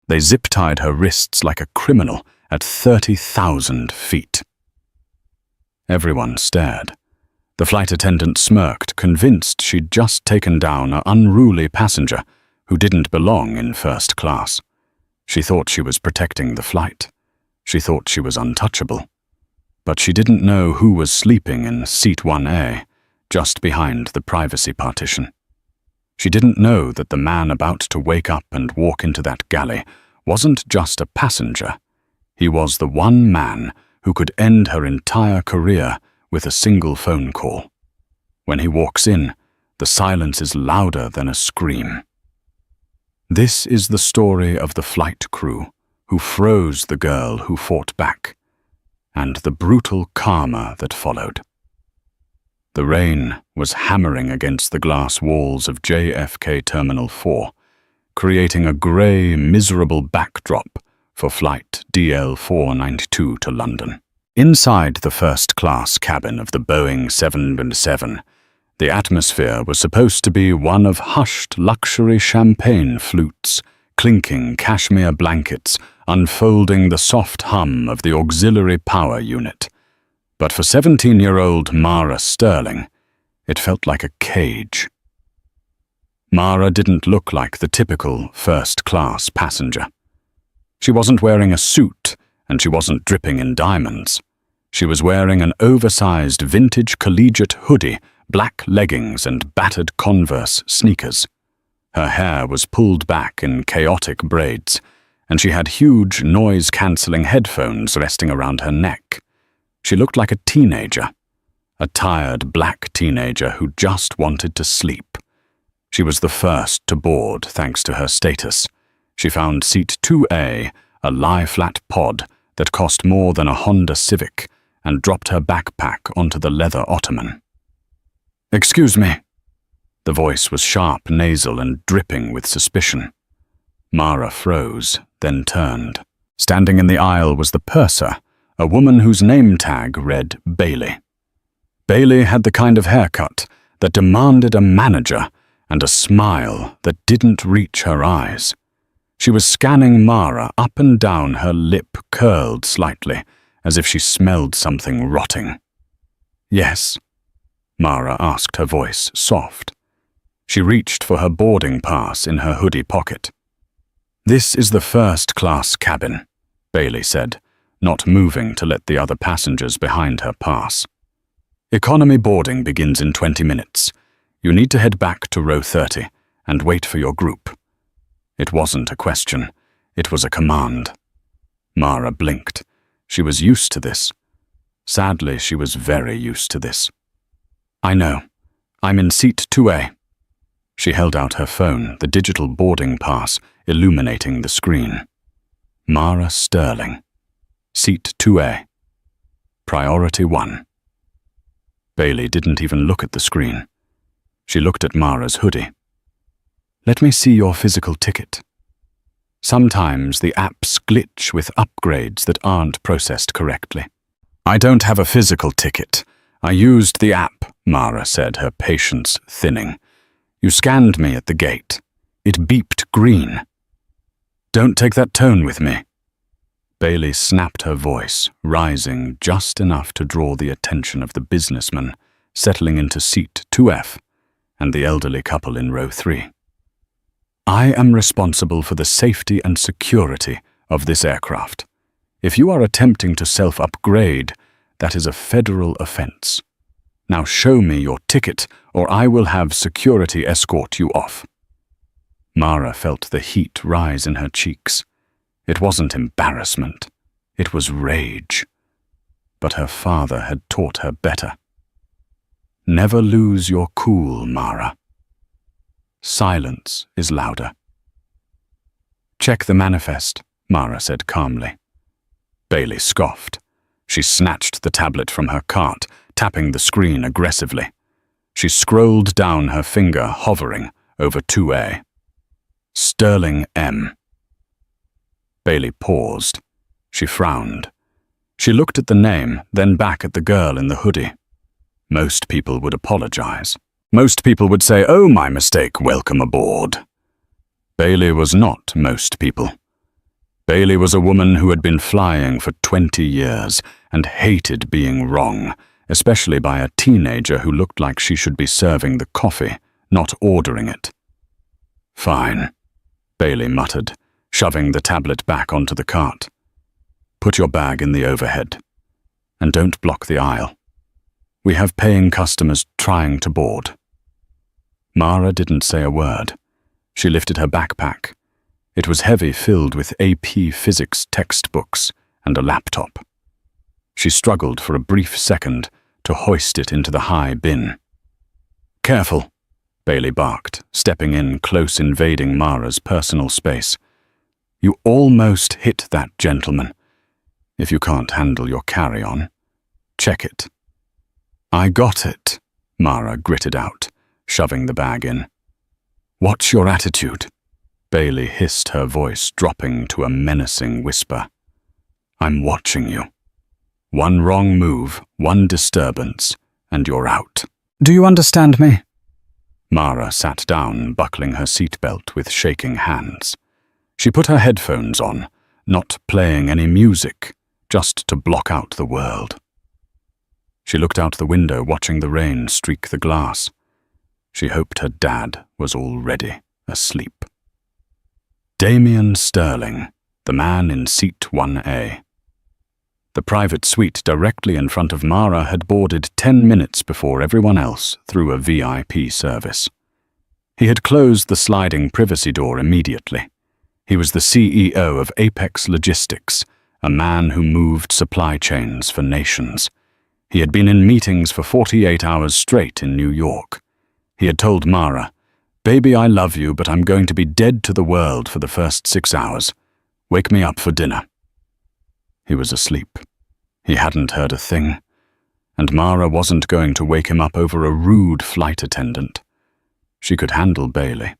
They zip-tied her wrists like a criminal at 30,000 feet. Everyone stared. The flight attendant smirked, convinced she'd just taken down an unruly passenger who didn't belong in first class. She thought she was protecting the flight. She thought she was untouchable. But she didn't know who was sleeping in seat 1A, just behind the privacy partition. She didn't know that the man about to wake up and walk into that galley wasn't just a passenger. He was the one man who could end her entire career with a single phone call. When he walks in, the silence is louder than a scream. This is the story of the flight crew who froze the girl who fought back, and the brutal karma that followed. The rain was hammering against the glass walls of JFK Terminal 4, creating a grey, miserable backdrop for flight DL492 to London. Inside the first-class cabin of the Boeing 777, the atmosphere was supposed to be one of hushed luxury champagne flutes, clinking cashmere blankets, unfolding the soft hum of the auxiliary power unit. But for 17-year-old Mara Sterling, it felt like a cage. Mara didn't look like the typical first-class passenger. She wasn't wearing a suit, and she wasn't dripping in diamonds. She was wearing an oversized vintage collegiate hoodie, black leggings, and battered Converse sneakers. Her hair was pulled back in chaotic braids, and she had huge noise-canceling headphones resting around her neck. She looked like a teenager, a tired black teenager who just wanted to sleep. She was the first to board thanks to her status. She found seat 2A, a lie-flat pod that cost more than a Honda Civic, and dropped her backpack onto the leather ottoman. "Excuse me." The voice was sharp, nasal, and dripping with suspicion. Mara froze, then turned. Standing in the aisle was the purser, a woman whose name tag read Bailey. Bailey had the kind of haircut that demanded a manager and a smile that didn't reach her eyes. She was scanning Mara up and down, her lip curled slightly, as if she smelled something rotting. "Yes?" Mara asked, her voice soft. She reached for her boarding pass in her hoodie pocket. "This is the first-class cabin," Bailey said, not moving to let the other passengers behind her pass. "Economy boarding begins in 20 minutes. You need to head back to row 30 and wait for your group." It wasn't a question. It was a command. Mara blinked. She was used to this. Sadly, she was very used to this. "I know. I'm in seat 2A. She held out her phone, the digital boarding pass illuminating the screen. Mara Sterling. Seat 2A. Priority 1. Bailey didn't even look at the screen. She looked at Mara's hoodie. "Let me see your physical ticket." Sometimes the apps glitch with upgrades that aren't processed correctly. "I don't have a physical ticket. I used the app," Mara said, her patience thinning. "You scanned me at the gate. It beeped green." "Don't take that tone with me." Bailey snapped her voice, rising just enough to draw the attention of the businessman, settling into seat 2F, and the elderly couple in row 3. "I am responsible for the safety and security of this aircraft. If you are attempting to self-upgrade, that is a federal offense. Now show me your ticket, or I will have security escort you off." Mara felt the heat rise in her cheeks. It wasn't embarrassment. It was rage. But her father had taught her better. Never lose your cool, Mara. Silence is louder. "Check the manifest," Mara said calmly. Bailey scoffed. She snatched the tablet from her cart, tapping the screen aggressively. She scrolled down, her finger hovering over 2A. Sterling M. Bailey paused. She frowned. She looked at the name, then back at the girl in the hoodie. Most people would apologize. Most people would say, "Oh, my mistake, welcome aboard." Bailey was not most people. Bailey was a woman who had been flying for 20 years and hated being wrong, especially by a teenager who looked like she should be serving the coffee, not ordering it. "Fine," Bailey muttered, shoving the tablet back onto the cart. "Put your bag in the overhead. And don't block the aisle. We have paying customers trying to board." Mara didn't say a word. She lifted her backpack. It was heavy, filled with AP physics textbooks and a laptop. She struggled for a brief second to hoist it into the high bin. "Careful," Bailey barked, stepping in close, invading Mara's personal space. "You almost hit that gentleman. If you can't handle your carry-on, check it." "I got it," Mara gritted out, shoving the bag in. "What's your attitude?" Bailey hissed, her voice dropping to a menacing whisper. "I'm watching you. One wrong move, one disturbance, and you're out. Do you understand me?" Mara sat down, buckling her seatbelt with shaking hands. She put her headphones on, not playing any music, just to block out the world. She looked out the window, watching the rain streak the glass. She hoped her dad was already asleep. Damien Sterling, the man in seat 1A. The private suite directly in front of Mara had boarded 10 minutes before everyone else through a VIP service. He had closed the sliding privacy door immediately. He was the CEO of Apex Logistics, a man who moved supply chains for nations. He had been in meetings for 48 hours straight in New York. He had told Mara, "Baby, I love you, but I'm going to be dead to the world for the first 6 hours. Wake me up for dinner." He was asleep. He hadn't heard a thing. And Mara wasn't going to wake him up over a rude flight attendant. She could handle Bailey.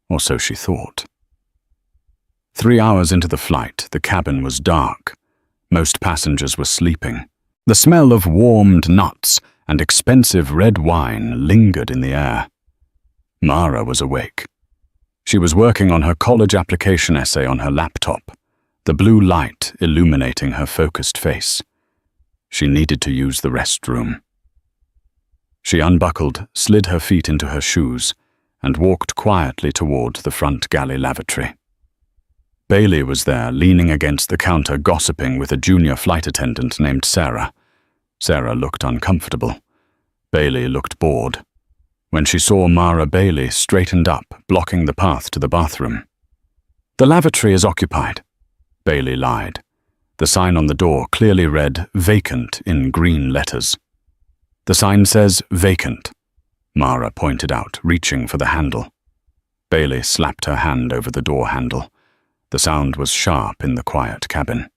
Or so she thought. 3 hours into the flight, the cabin was dark. Most passengers were sleeping. The smell of warmed nuts and expensive red wine lingered in the air. Mara was awake. She was working on her college application essay on her laptop, the blue light illuminating her focused face. She needed to use the restroom. She unbuckled, slid her feet into her shoes, and walked quietly toward the front galley lavatory. Bailey was there, leaning against the counter, gossiping with a junior flight attendant named Sarah. Sarah looked uncomfortable. Bailey looked bored. When she saw Mara, Bailey straightened up, blocking the path to the bathroom. "The lavatory is occupied," Bailey lied. The sign on the door clearly read "vacant" in green letters. "The sign says vacant," Mara pointed out, reaching for the handle. Bailey slapped her hand over the door handle. The sound was sharp in the quiet cabin.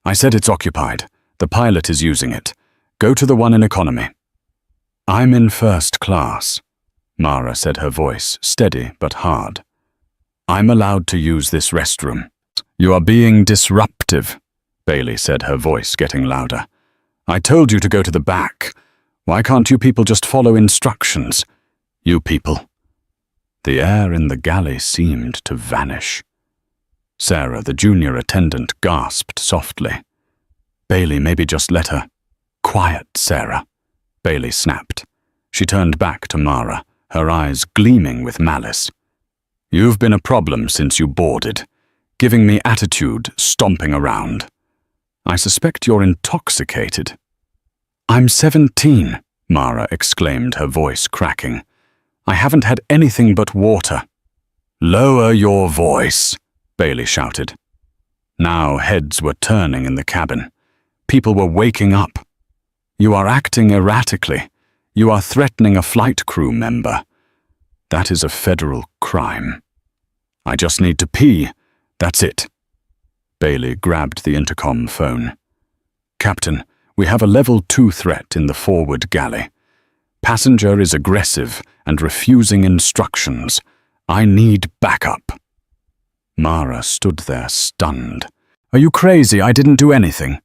"I said it's occupied. The pilot is using it. Go to the one in economy." "I'm in first class," Mara said, her voice steady but hard. "I'm allowed to use this restroom." "You are being disruptive," Bailey said, her voice getting louder. "I told you to go to the back. Why can't you people just follow instructions? You people." The air in the galley seemed to vanish. Sarah, the junior attendant, gasped softly. "Bailey, maybe just let her." "Quiet, Sarah," Bailey snapped. She turned back to Mara, her eyes gleaming with malice. "You've been a problem since you boarded, giving me attitude, stomping around. I suspect you're intoxicated." "I'm 17, Mara exclaimed, her voice cracking. "I haven't had anything but water." "Lower your voice," Bailey shouted. Now heads were turning in the cabin. People were waking up. "You are acting erratically. You are threatening a flight crew member. That is a federal crime." "I just need to pee. That's it." Bailey grabbed the intercom phone. "Captain, we have a level 2 threat in the forward galley. Passenger is aggressive and refusing instructions. I need backup." Mara stood there stunned. "Are you crazy? I didn't do anything."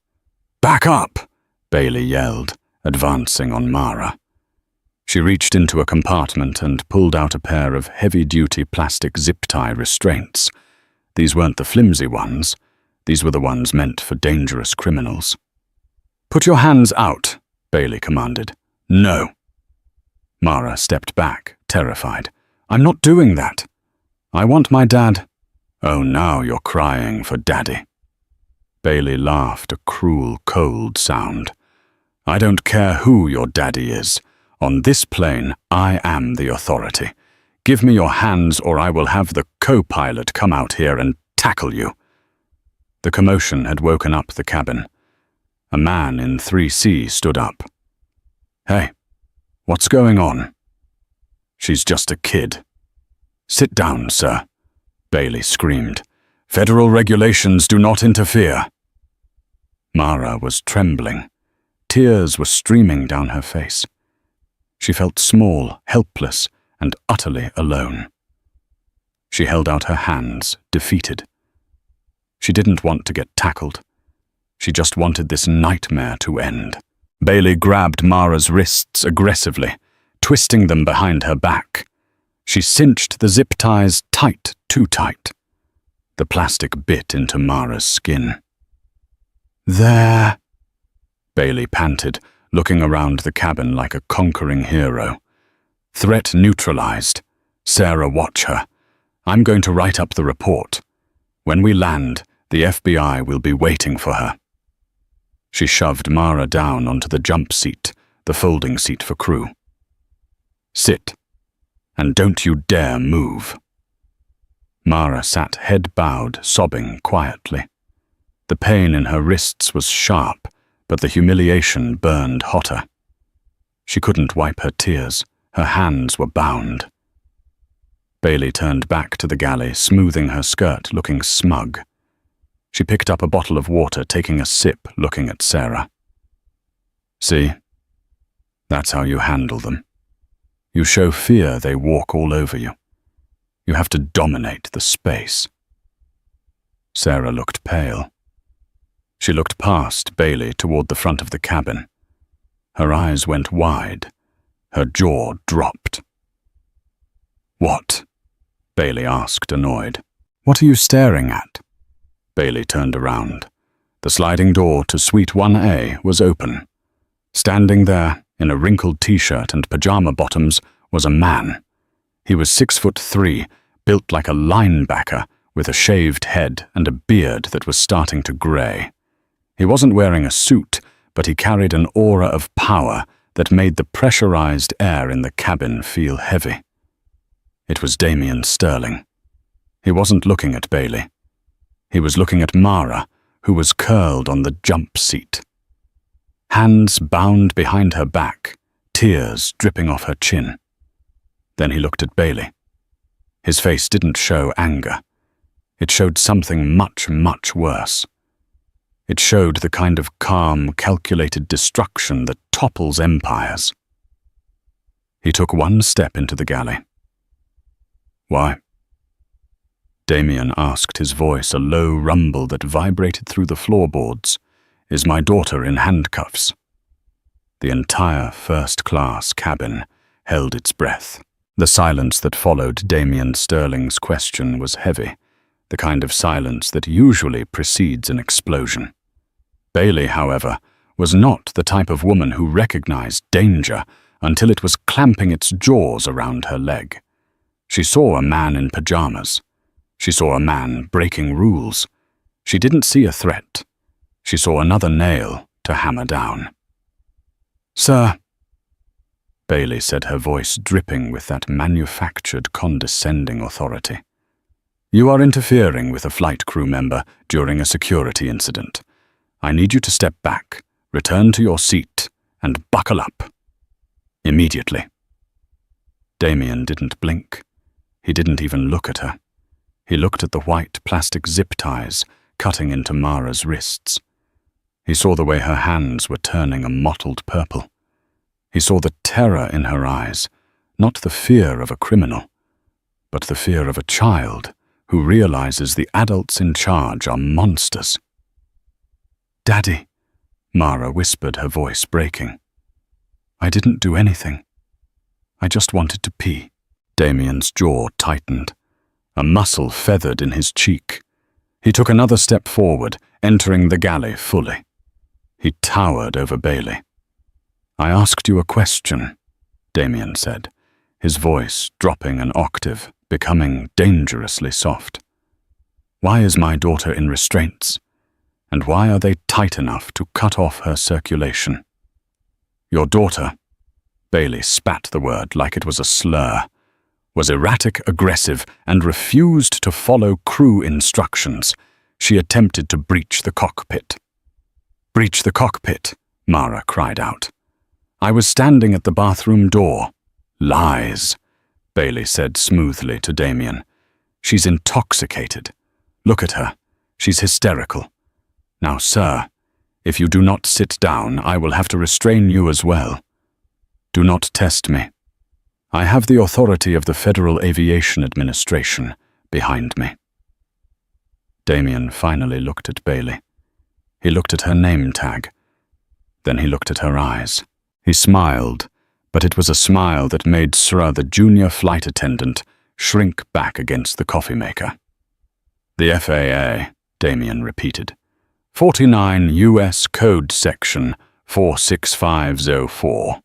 "Back up!" Bailey yelled, advancing on Mara. She reached into a compartment and pulled out a pair of heavy-duty plastic zip-tie restraints. These weren't the flimsy ones. These were the ones meant for dangerous criminals. "Put your hands out," Bailey commanded. "No." Mara stepped back, terrified. "I'm not doing that. I want my dad." "Oh, now you're crying for Daddy." Bailey laughed, a cruel, cold sound. "I don't care who your daddy is. On this plane, I am the authority. Give me your hands or I will have the co-pilot come out here and tackle you." The commotion had woken up the cabin. A man in 3C stood up. "Hey, what's going on?" "She's just a kid." "Sit down, sir," Bailey screamed. "Federal regulations do not interfere." Mara was trembling. Tears were streaming down her face. She felt small, helpless, and utterly alone. She held out her hands, defeated. She didn't want to get tackled. She just wanted this nightmare to end. Bailey grabbed Mara's wrists aggressively, twisting them behind her back. She cinched the zip ties tight, too tight. The plastic bit into Mara's skin. "There," Bailey panted, looking around the cabin like a conquering hero. "Threat neutralized. Sarah, watch her. I'm going to write up the report. When we land, the FBI will be waiting for her." She shoved Mara down onto the jump seat, the folding seat for crew. "Sit, and don't you dare move." Mara sat head bowed, sobbing quietly. The pain in her wrists was sharp, but the humiliation burned hotter. She couldn't wipe her tears. Her hands were bound. Bailey turned back to the galley, smoothing her skirt, looking smug. She picked up a bottle of water, taking a sip, looking at Sarah. "See? That's how you handle them. You show fear, they walk all over you. You have to dominate the space." Sarah looked pale. She looked past Bailey toward the front of the cabin. Her eyes went wide. Her jaw dropped. "What?" Bailey asked, annoyed. "What are you staring at?" Bailey turned around. The sliding door to Suite 1A was open. Standing there, in a wrinkled t-shirt and pajama bottoms, was a man. He was 6'3", built like a linebacker, with a shaved head and a beard that was starting to gray. He wasn't wearing a suit, but he carried an aura of power that made the pressurized air in the cabin feel heavy. It was Damian Sterling. He wasn't looking at Bailey. He was looking at Mara, who was curled on the jump seat. Hands bound behind her back, tears dripping off her chin. Then he looked at Bailey. His face didn't show anger. It showed something much, much worse. It showed the kind of calm, calculated destruction that topples empires. He took one step into the galley. "Why?" Damian asked, his voice a low rumble that vibrated through the floorboards. "Is my daughter in handcuffs?" The entire first-class cabin held its breath. The silence that followed Damian Sterling's question was heavy, the kind of silence that usually precedes an explosion. Bailey, however, was not the type of woman who recognized danger until it was clamping its jaws around her leg. She saw a man in pajamas. She saw a man breaking rules. She didn't see a threat. She saw another nail to hammer down. "Sir," Bailey said, her voice dripping with that manufactured, condescending authority. "You are interfering with a flight crew member during a security incident. I need you to step back, return to your seat, and buckle up. Immediately." Damian didn't blink. He didn't even look at her. He looked at the white plastic zip ties cutting into Mara's wrists. He saw the way her hands were turning a mottled purple. He saw the terror in her eyes, not the fear of a criminal, but the fear of a child who realizes the adults in charge are monsters. "Daddy," Mara whispered, her voice breaking. "I didn't do anything. I just wanted to pee." Damian's jaw tightened. A muscle feathered in his cheek. He took another step forward, entering the galley fully. He towered over Bailey. "I asked you a question," Damien said, his voice dropping an octave, becoming dangerously soft. "Why is my daughter in restraints? And why are they tight enough to cut off her circulation?" "Your daughter," Bailey spat the word like it was a slur, "was erratic, aggressive, and refused to follow crew instructions. She attempted to breach the cockpit." "Breach the cockpit," Mara cried out. "I was standing at the bathroom door." "Lies," Bailey said smoothly to Damien. "She's intoxicated. Look at her. She's hysterical. Now, sir, if you do not sit down, I will have to restrain you as well. Do not test me. I have the authority of the Federal Aviation Administration behind me." Damien finally looked at Bailey. He looked at her name tag. Then he looked at her eyes. He smiled, but it was a smile that made Sra, the junior flight attendant, shrink back against the coffee maker. "The FAA," Damien repeated. 49 U.S. Code Section 46504.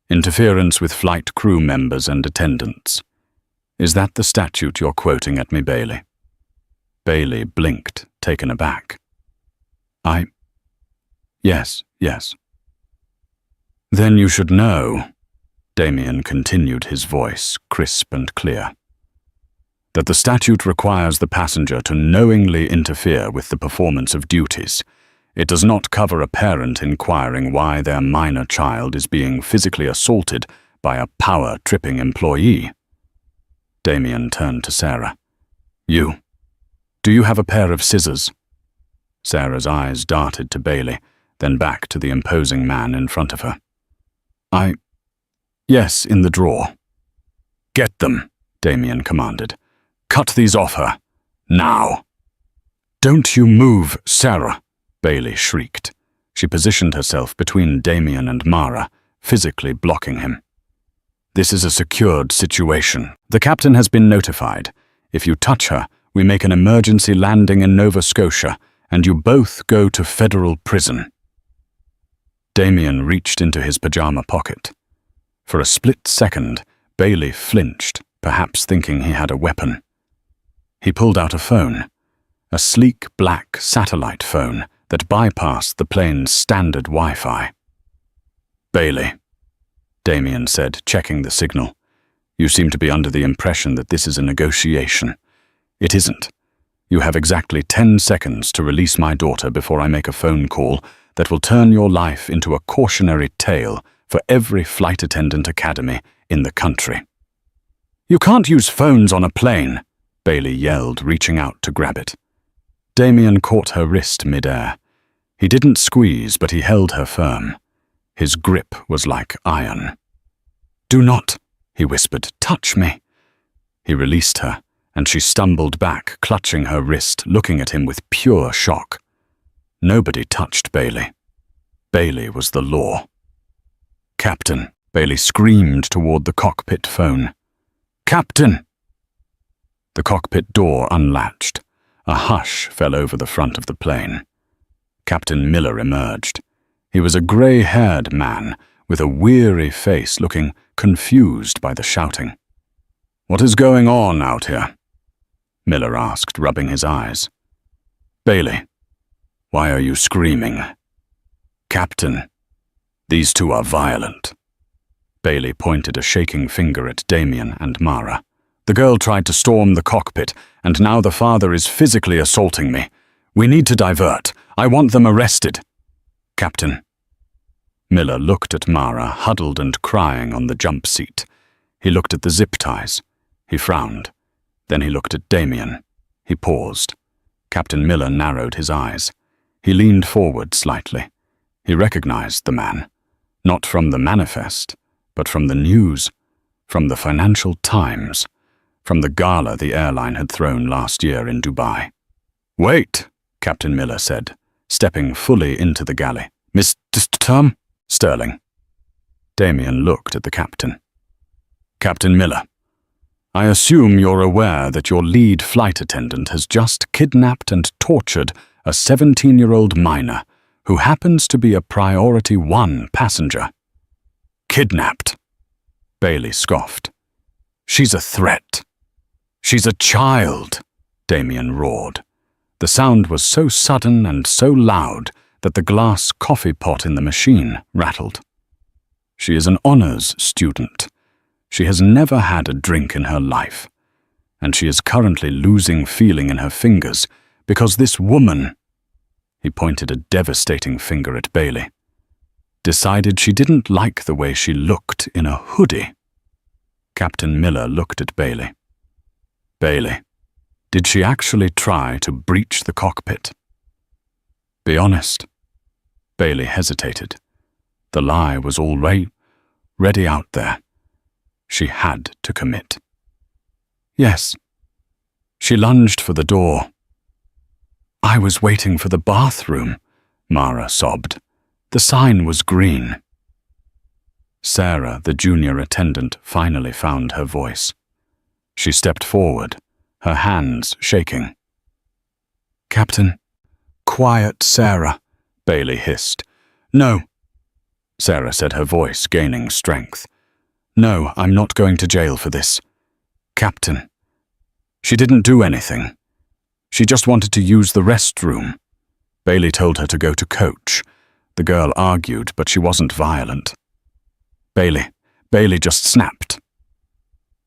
Interference with flight crew members and attendants. Is that the statute you're quoting at me, Bailey?" Bailey blinked, taken aback. Yes. "Then you should know," Damien continued, his voice crisp and clear, "that the statute requires the passenger to knowingly interfere with the performance of duties. It does not cover a parent inquiring why their minor child is being physically assaulted by a power-tripping employee." Damien turned to Sarah. Do you have a pair of scissors?" Sarah's eyes darted to Bailey, then back to the imposing man in front of her. Yes, in the drawer." "Get them," Damien commanded. "Cut these off her. Now." "Don't you move, Sarah," Bailey shrieked. She positioned herself between Damien and Mara, physically blocking him. "This is a secured situation. The captain has been notified. If you touch her, we make an emergency landing in Nova Scotia, and you both go to federal prison." Damien reached into his pajama pocket. For a split second, Bailey flinched, perhaps thinking he had a weapon. He pulled out a phone, a sleek black satellite phone that bypassed the plane's standard Wi-Fi. "Bailey," Damien said, checking the signal. "You seem to be under the impression that this is a negotiation. It isn't. You have exactly 10 seconds to release my daughter before I make a phone call that will turn your life into a cautionary tale for every flight attendant academy in the country." "You can't use phones on a plane," Bailey yelled, reaching out to grab it. Damien caught her wrist midair. He didn't squeeze, but he held her firm. His grip was like iron. "Do not," he whispered, "touch me." He released her, and she stumbled back, clutching her wrist, looking at him with pure shock. Nobody touched Bailey. Bailey was the law. "Captain," Bailey screamed toward the cockpit phone. "Captain!" The cockpit door unlatched. A hush fell over the front of the plane. Captain Miller emerged. He was a grey-haired man with a weary face, looking confused by the shouting. "What is going on out here?" Miller asked, rubbing his eyes. "Bailey, why are you screaming?" "Captain, these two are violent." Bailey pointed a shaking finger at Damien and Mara. "The girl tried to storm the cockpit, and now the father is physically assaulting me. We need to divert. I want them arrested." "Captain." Miller looked at Mara, huddled and crying on the jump seat. He looked at the zip ties. He frowned. Then he looked at Damien. He paused. Captain Miller narrowed his eyes. He leaned forward slightly. He recognized the man. Not from the manifest, but from the news, from the Financial Times, from the gala the airline had thrown last year in Dubai. "Wait," Captain Miller said, stepping fully into the galley. "Mr. Tom?" "Sterling." Damien looked at the captain. "Captain Miller, I assume you're aware that your lead flight attendant has just kidnapped and tortured a 17-year-old minor who happens to be a Priority 1 passenger. Kidnapped? Bailey scoffed. She's a threat. She's a child, Damien roared. The sound was so sudden and so loud that the glass coffee pot in the machine rattled. She is an honors student. She has never had a drink in her life, and she is currently losing feeling in her fingers because this woman, he pointed a devastating finger at Bailey, decided she didn't like the way she looked in a hoodie. Captain Miller looked at Bailey. Bailey, did she actually try to breach the cockpit? Be honest. Bailey hesitated. The lie was already out there. She had to commit. Yes. She lunged for the door. I was waiting for the bathroom, Mara sobbed. The sign was green. Sarah, the junior attendant, finally found her voice. She stepped forward, her hands shaking. Captain. Quiet, Sarah, Bailey hissed. No, Sarah said, her voice gaining strength. No, I'm not going to jail for this. Captain. She didn't do anything. She just wanted to use the restroom. Bailey told her to go to coach. The girl argued, but she wasn't violent. Bailey just snapped.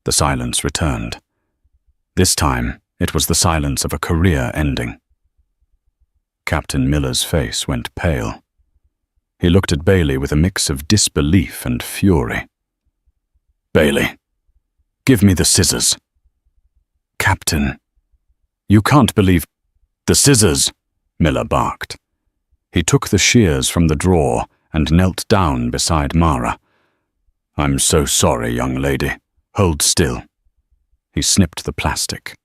The silence returned. This time, it was the silence of a career ending. Captain Miller's face went pale. He looked at Bailey with a mix of disbelief and fury. Bailey, give me the scissors. Captain, you can't believe... The scissors, Miller barked. He took the shears from the drawer and knelt down beside Mara. I'm so sorry, young lady. Hold still. He snipped the plastic.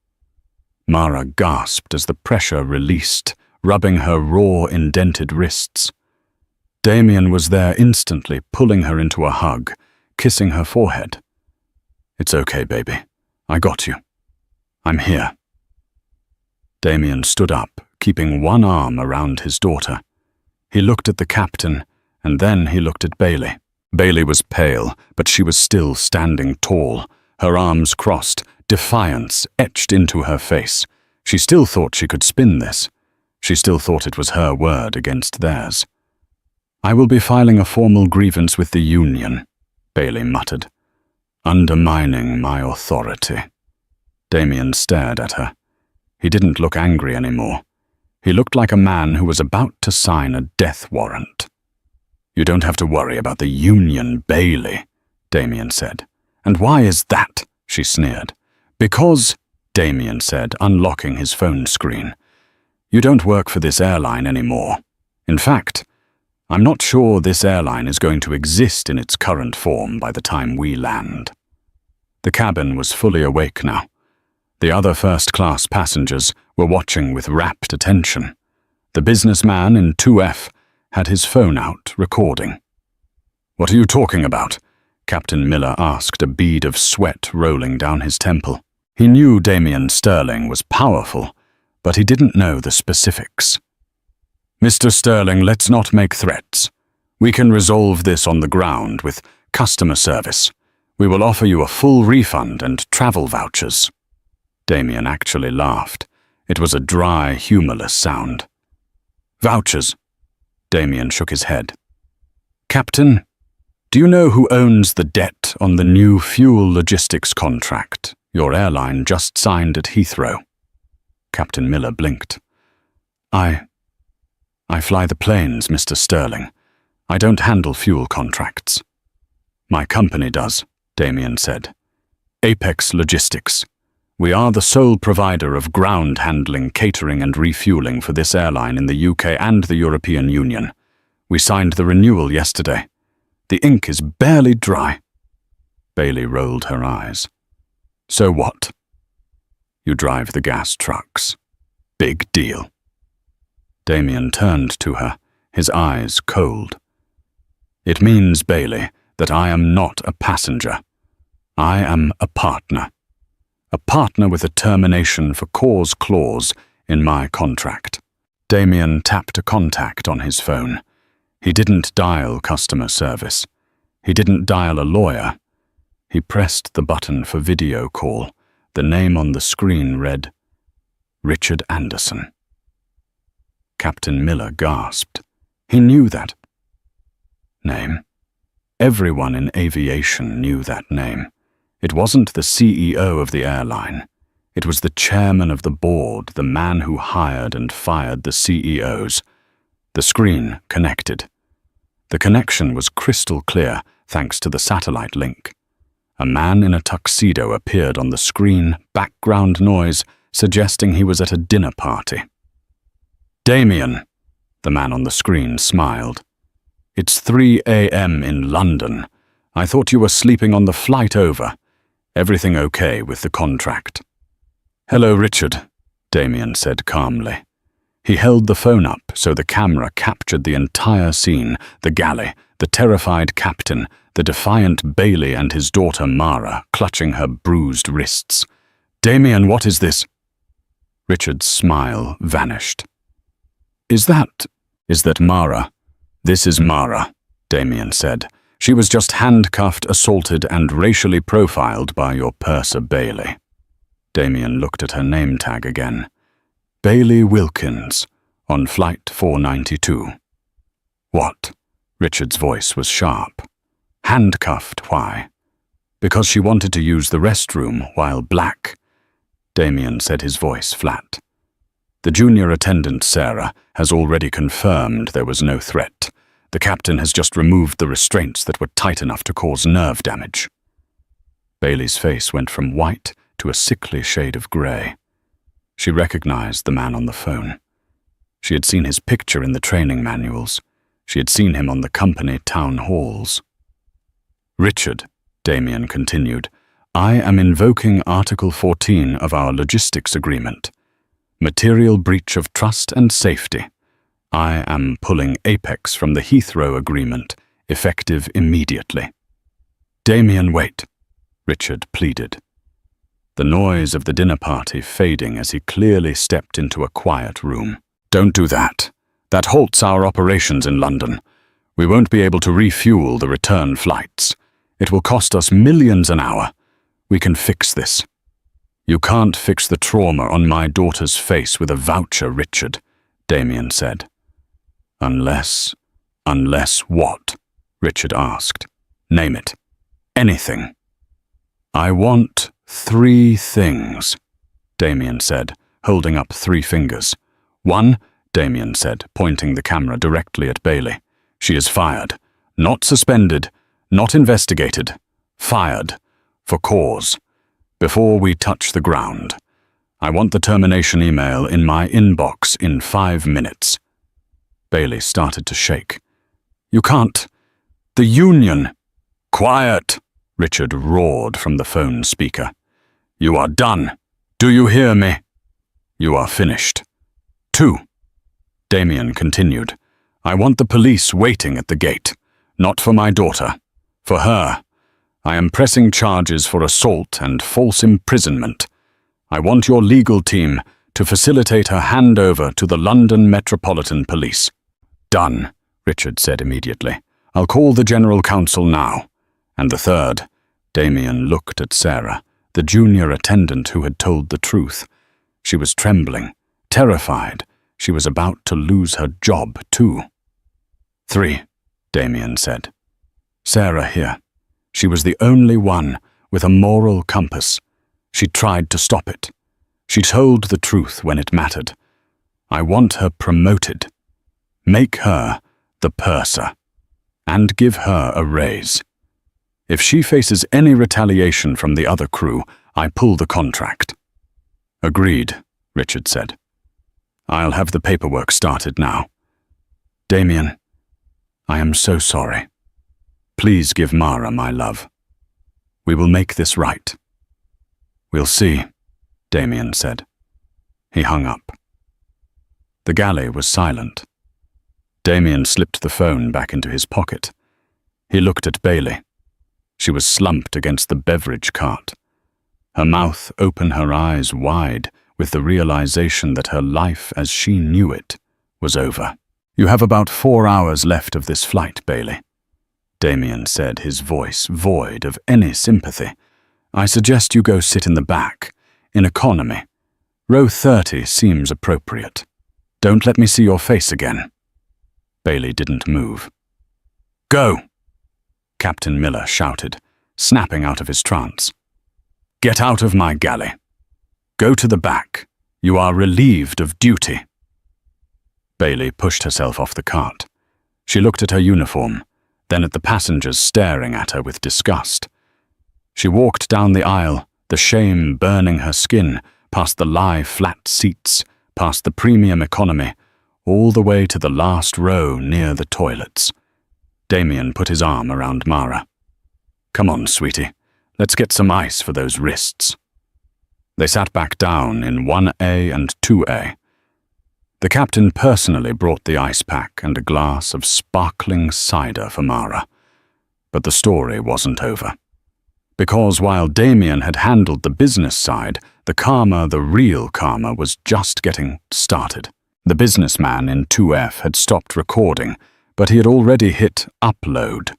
Mara gasped as the pressure released, rubbing her raw, indented wrists. Damien was there instantly, pulling her into a hug, kissing her forehead. It's okay, baby. I got you. I'm here. Damien stood up, keeping one arm around his daughter. He looked at the captain, and then he looked at Bailey. Bailey was pale, but she was still standing tall, her arms crossed, defiance etched into her face. She still thought she could spin this. She still thought it was her word against theirs. I will be filing a formal grievance with the union, Bailey muttered. Undermining my authority. Damien stared at her. He didn't look angry anymore. He looked like a man who was about to sign a death warrant. You don't have to worry about the union, Bailey, Damien said. And why is that? She sneered. Because, Damien said, unlocking his phone screen, you don't work for this airline anymore. In fact, I'm not sure this airline is going to exist in its current form by the time we land. The cabin was fully awake now. The other first-class passengers were watching with rapt attention. The businessman in 2F had his phone out, recording. What are you talking about? Captain Miller asked, a bead of sweat rolling down his temple. He knew Damien Sterling was powerful, but he didn't know the specifics. Mr. Sterling, let's not make threats. We can resolve this on the ground with customer service. We will offer you a full refund and travel vouchers. Damien actually laughed. It was a dry, humorless sound. Vouchers. Damien shook his head. Captain, do you know who owns the debt on the new fuel logistics contract your airline just signed at Heathrow? Captain Miller blinked. I fly the planes, Mr. Sterling. I don't handle fuel contracts. My company does, Damien said. Apex Logistics. We are the sole provider of ground handling, catering and refueling for this airline in the UK and the European Union. We signed the renewal yesterday. The ink is barely dry. Bailey rolled her eyes. So what? You drive the gas trucks. Big deal. Damien turned to her, his eyes cold. It means, Bailey, that I am not a passenger. I am a partner. a partner with a termination for cause clause in my contract. Damien tapped a contact on his phone. He didn't dial customer service. He didn't dial a lawyer. He pressed the button for video call. The name on the screen read, Richard Anderson. Captain Miller gasped. He knew that name. Everyone in aviation knew that name. It wasn't the CEO of the airline. It was the chairman of the board, the man who hired and fired the CEOs. The screen connected. The connection was crystal clear thanks to the satellite link. A man in a tuxedo appeared on the screen, background noise suggesting he was at a dinner party. Damien, the man on the screen smiled. It's 3 a.m. in London. I thought you were sleeping on the flight over. Everything okay with the contract? Hello, Richard, Damien said calmly. He held the phone up so the camera captured the entire scene, the galley, the terrified captain, the defiant Bailey and his daughter Mara clutching her bruised wrists. Damien, what is this? Richard's smile vanished. Is that Mara? This is Mara, Damien said. She was just handcuffed, assaulted, and racially profiled by your purser Bailey. Damien looked at her name tag again. Bailey Wilkins, on flight 492. What? Richard's voice was sharp. Handcuffed, why? Because she wanted to use the restroom while black. Damien said, his voice flat. The junior attendant, Sarah, has already confirmed there was no threat. The captain has just removed the restraints that were tight enough to cause nerve damage. Bailey's face went from white to a sickly shade of grey. She recognized the man on the phone. She had seen his picture in the training manuals. She had seen him on the company town halls. Richard, Damien continued, I am invoking Article 14 of our logistics agreement. Material breach of trust and safety. I am pulling Apex from the Heathrow agreement, effective immediately. Damien, wait, Richard pleaded. The noise of the dinner party fading as he clearly stepped into a quiet room. Don't do that. That halts our operations in London. We won't be able to refuel the return flights. It will cost us millions an hour. We can fix this. You can't fix the trauma on my daughter's face with a voucher, Richard, Damien said. Unless what? Richard asked. Name it. Anything. I want 3 things, Damien said, holding up 3 fingers. 1, Damien said, pointing the camera directly at Bailey. She is fired. Not suspended, not investigated. Fired. For cause. Before we touch the ground. I want the termination email in my inbox in 5 minutes. Bailey started to shake. You can't. The union. Quiet, Richard roared from the phone speaker. You are done. Do you hear me? You are finished. 2. Damien continued. I want the police waiting at the gate. Not for my daughter. For her. I am pressing charges for assault and false imprisonment. I want your legal team to facilitate her handover to the London Metropolitan Police. Done, Richard said immediately. I'll call the General Counsel now. And the 3rd, Damien looked at Sarah, the junior attendant who had told the truth. She was trembling, terrified. She was about to lose her job, too. 3, Damien said. Sarah here. She was the only one with a moral compass. She tried to stop it. She told the truth when it mattered. I want her promoted. Make her the purser. And give her a raise. If she faces any retaliation from the other crew, I pull the contract. Agreed, Richard said. I'll have the paperwork started now. Damien, I am so sorry. Please give Mara my love. We will make this right. We'll see, Damien said. He hung up. The galley was silent. Damien slipped the phone back into his pocket. He looked at Bailey. She was slumped against the beverage cart. Her mouth open, her eyes wide, with the realization that her life as she knew it was over. "You have about 4 hours left of this flight, Bailey," Damien said, his voice void of any sympathy. "I suggest you go sit in the back, in economy. Row 30 seems appropriate. Don't let me see your face again." Bailey didn't move. "Go!" Captain Miller shouted, snapping out of his trance. "Get out of my galley. Go to the back. You are relieved of duty." Bailey pushed herself off the cart. She looked at her uniform, then at the passengers staring at her with disgust. She walked down the aisle, the shame burning her skin, past the lie-flat seats, past the premium economy, all the way to the last row near the toilets. Damien put his arm around Mara. "Come on, sweetie. Let's get some ice for those wrists." They sat back down in 1A and 2A. The captain personally brought the ice pack and a glass of sparkling cider for Mara. But the story wasn't over. Because while Damien had handled the business side, the real karma, was just getting started. The businessman in 2F had stopped recording, but he had already hit upload.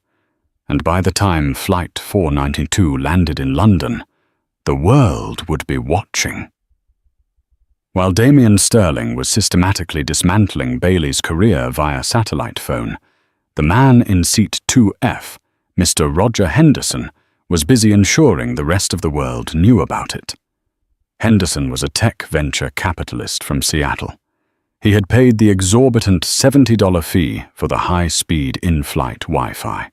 And by the time Flight 492 landed in London, the world would be watching. While Damien Sterling was systematically dismantling Bailey's career via satellite phone, the man in seat 2F, Mr. Roger Henderson, was busy ensuring the rest of the world knew about it. Henderson was a tech venture capitalist from Seattle. He had paid the exorbitant $70 fee for the high-speed in-flight Wi-Fi.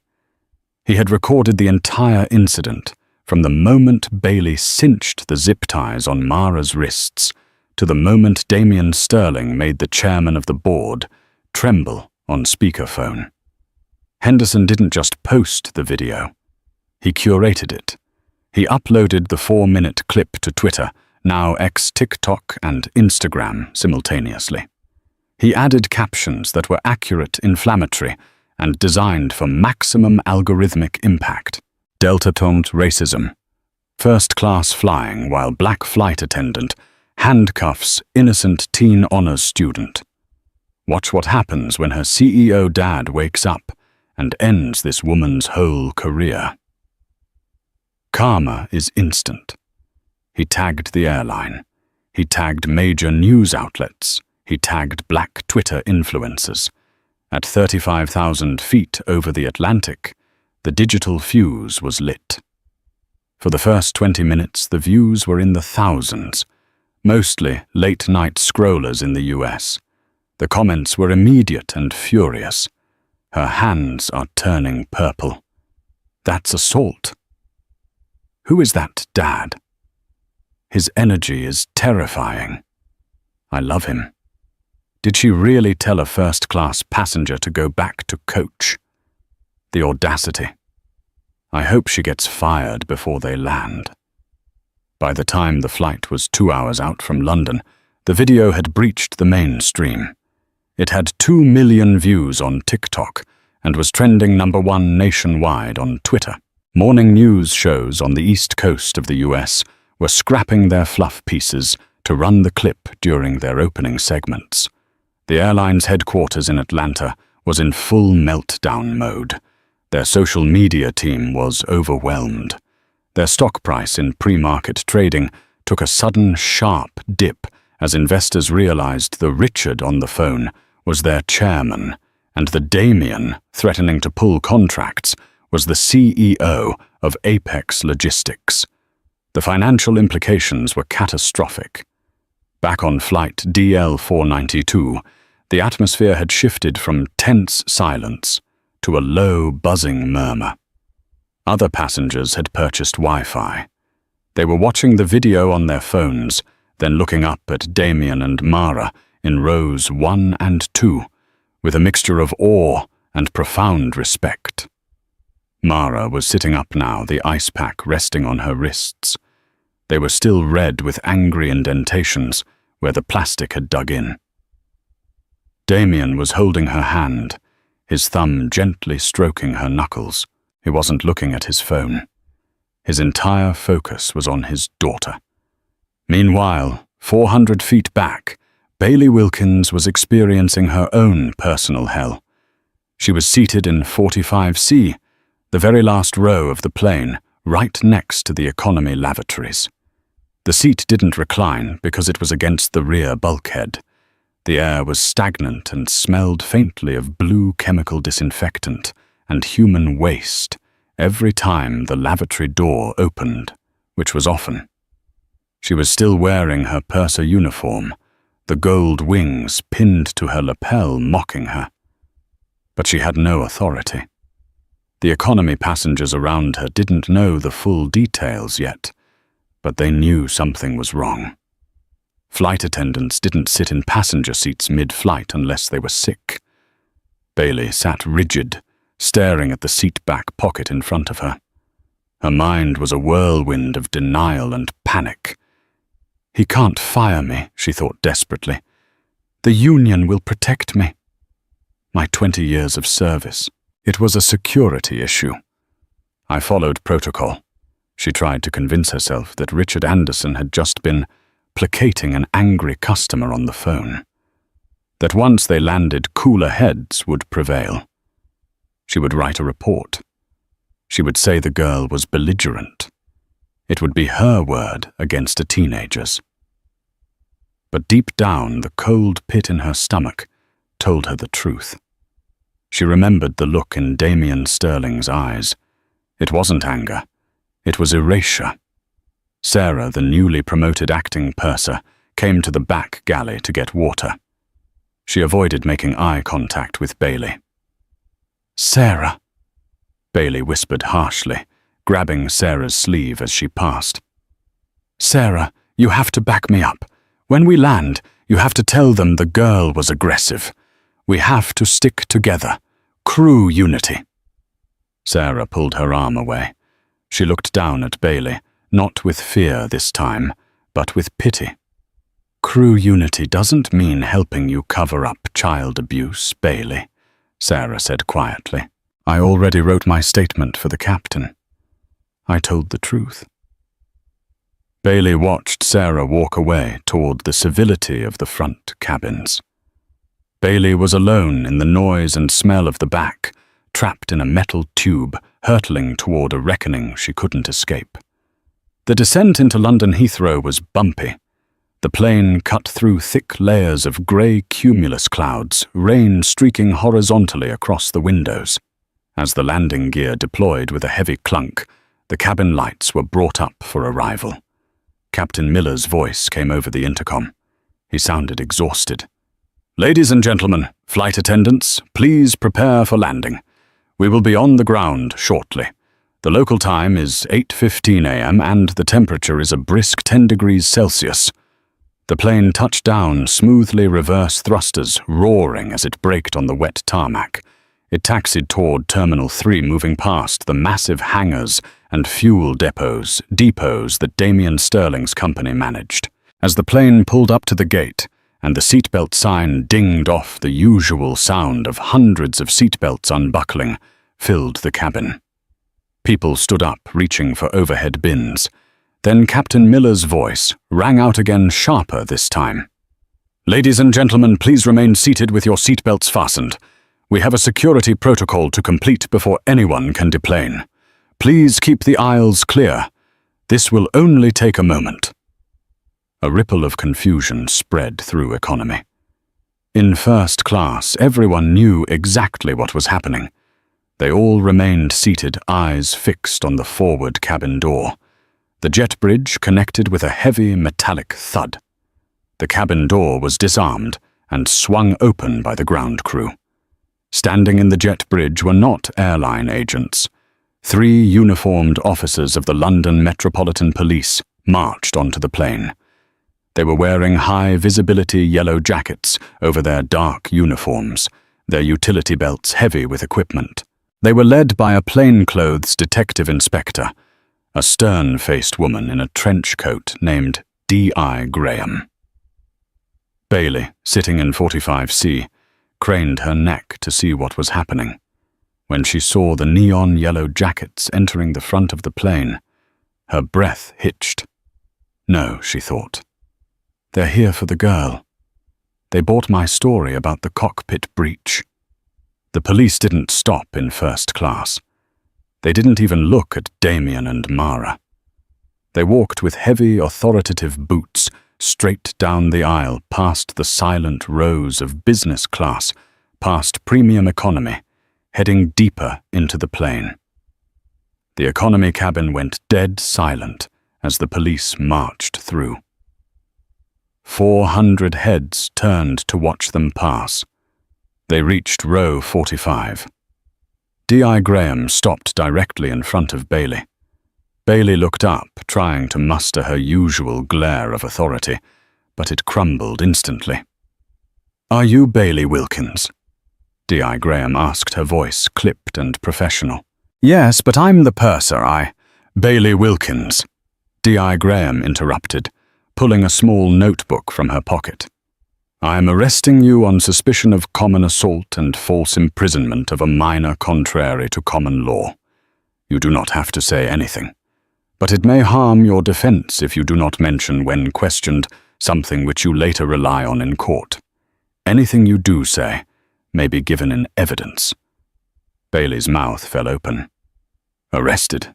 He had recorded the entire incident, from the moment Bailey cinched the zip ties on Mara's wrists to the moment Damien Sterling made the chairman of the board tremble on speakerphone. Henderson didn't just post the video. He curated it. He uploaded the 4-minute clip to Twitter, now ex-TikTok and Instagram simultaneously. He added captions that were accurate, inflammatory, and designed for maximum algorithmic impact. Delta-toned racism. First-class flying while black flight attendant handcuffs innocent teen honors student. Watch what happens when her CEO dad wakes up and ends this woman's whole career. Karma is instant. He tagged the airline. He tagged major news outlets. He tagged black Twitter influencers. At 35,000 feet over the Atlantic, the digital fuse was lit. For the first 20 minutes, the views were in the thousands, mostly late-night scrollers in the US. The comments were immediate and furious. Her hands are turning purple. That's assault. Who is that dad? His energy is terrifying. I love him. Did she really tell a first-class passenger to go back to coach? The audacity. I hope she gets fired before they land. By the time the flight was 2 hours out from London, the video had breached the mainstream. It had 2 million views on TikTok and was trending #1 nationwide on Twitter. Morning news shows on the East Coast of the US were scrapping their fluff pieces to run the clip during their opening segments. The airline's headquarters in Atlanta was in full meltdown mode. Their social media team was overwhelmed. Their stock price in pre-market trading took a sudden, sharp dip as investors realized the Richard on the phone was their chairman, and the Damien, threatening to pull contracts, was the CEO of Apex Logistics. The financial implications were catastrophic. Back on flight DL-492, the atmosphere had shifted from tense silence to a low, buzzing murmur. Other passengers had purchased Wi-Fi. They were watching the video on their phones, then looking up at Damien and Mara in rows 1 and 2, with a mixture of awe and profound respect. Mara was sitting up now, the ice pack resting on her wrists. They were still red with angry indentations where the plastic had dug in. Damien was holding her hand, his thumb gently stroking her knuckles. He wasn't looking at his phone. His entire focus was on his daughter. Meanwhile, 400 feet back, Bailey Wilkins was experiencing her own personal hell. She was seated in 45C, the very last row of the plane, right next to the economy lavatories. The seat didn't recline because it was against the rear bulkhead. The air was stagnant and smelled faintly of blue chemical disinfectant and human waste every time the lavatory door opened, which was often. She was still wearing her purser uniform, the gold wings pinned to her lapel mocking her. But she had no authority. The economy passengers around her didn't know the full details yet, but they knew something was wrong. Flight attendants didn't sit in passenger seats mid-flight unless they were sick. Bailey sat rigid, staring at the seat-back pocket in front of her. Her mind was a whirlwind of denial and panic. "He can't fire me," she thought desperately. "The union will protect me. My 20 years of service." It was a security issue. I followed protocol. She tried to convince herself that Richard Anderson had just been placating an angry customer on the phone. That once they landed, cooler heads would prevail. She would write a report. She would say the girl was belligerent. It would be her word against a teenager's. But deep down, the cold pit in her stomach told her the truth. She remembered the look in Damien Sterling's eyes. It wasn't anger. It was erasure. Sarah, the newly promoted acting purser, came to the back galley to get water. She avoided making eye contact with Bailey. "Sarah," Bailey whispered harshly, grabbing Sarah's sleeve as she passed. "Sarah, you have to back me up. When we land, you have to tell them the girl was aggressive. We have to stick together. Crew unity." Sarah pulled her arm away. She looked down at Bailey, not with fear this time, but with pity. "Crew unity doesn't mean helping you cover up child abuse, Bailey," Sarah said quietly. "I already wrote my statement for the captain. I told the truth." Bailey watched Sarah walk away toward the civility of the front cabins. Bailey was alone in the noise and smell of the back, trapped in a metal tube, hurtling toward a reckoning she couldn't escape. The descent into London Heathrow was bumpy. The plane cut through thick layers of grey cumulus clouds, rain streaking horizontally across the windows. As the landing gear deployed with a heavy clunk, the cabin lights were brought up for arrival. Captain Miller's voice came over the intercom. He sounded exhausted. "Ladies and gentlemen, flight attendants, please prepare for landing. We will be on the ground shortly. The local time is 8:15 a.m. and the temperature is a brisk 10 degrees Celsius. The plane touched down, smoothly reverse thrusters roaring as it braked on the wet tarmac. It taxied toward Terminal 3, moving past the massive hangars and fuel depots that Damien Sterling's company managed. As the plane pulled up to the gate, and the seatbelt sign dinged off, the usual sound of hundreds of seatbelts unbuckling filled the cabin. People stood up, reaching for overhead bins. Then Captain Miller's voice rang out again, sharper this time. "Ladies and gentlemen, please remain seated with your seatbelts fastened. We have a security protocol to complete before anyone can deplane. Please keep the aisles clear. This will only take a moment." A ripple of confusion spread through economy. In first class, everyone knew exactly what was happening. They all remained seated, eyes fixed on the forward cabin door. The jet bridge connected with a heavy metallic thud. The cabin door was disarmed and swung open by the ground crew. Standing in the jet bridge were not airline agents. 3 uniformed officers of the London Metropolitan Police marched onto the plane. They were wearing high-visibility yellow jackets over their dark uniforms, their utility belts heavy with equipment. They were led by a plainclothes detective inspector, a stern-faced woman in a trench coat named D.I. Graham. Bailey, sitting in 45C, craned her neck to see what was happening. When she saw the neon yellow jackets entering the front of the plane, Her breath hitched. No, she thought. They're here for the girl. They bought my story about the cockpit breach. The police didn't stop in first class. They didn't even look at Damien and Mara. They walked with heavy, authoritative boots straight down the aisle, past the silent rows of business class, past premium economy, heading deeper into the plane. The economy cabin went dead silent as the police marched through. 400 heads turned to watch them pass. They reached row 45. D.I. Graham stopped directly in front of Bailey. Bailey looked up, trying to muster her usual glare of authority, but it crumbled instantly. "Are you Bailey Wilkins?" D.I. Graham asked, her voice clipped and professional. "Yes, but I'm the purser, Bailey Wilkins," D.I. Graham interrupted, pulling a small notebook from her pocket. "I am arresting you on suspicion of common assault and false imprisonment of a minor contrary to common law. You do not have to say anything, but it may harm your defense if you do not mention when questioned something which you later rely on in court. Anything you do say may be given in evidence." Bailey's mouth fell open. "Arrested?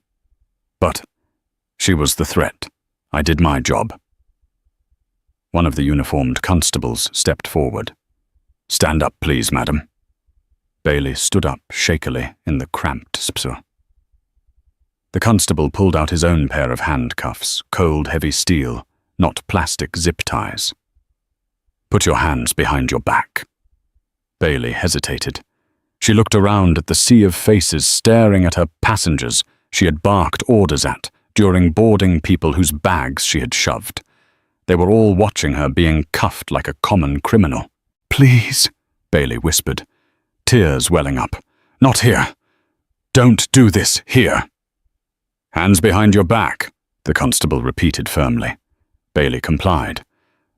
But she was the threat. I did my job." One of the uniformed constables stepped forward. "Stand up, please, madam." Bailey stood up shakily in the cramped space. The constable pulled out his own pair of handcuffs, cold, heavy steel, not plastic zip ties. "Put your hands behind your back." Bailey hesitated. She looked around at the sea of faces staring at her passengers she had barked orders at during boarding people whose bags she had shoved. They were all watching her being cuffed like a common criminal. "Please," Bailey whispered, tears welling up. "Not here. Don't do this here." "Hands behind your back," the constable repeated firmly. Bailey complied.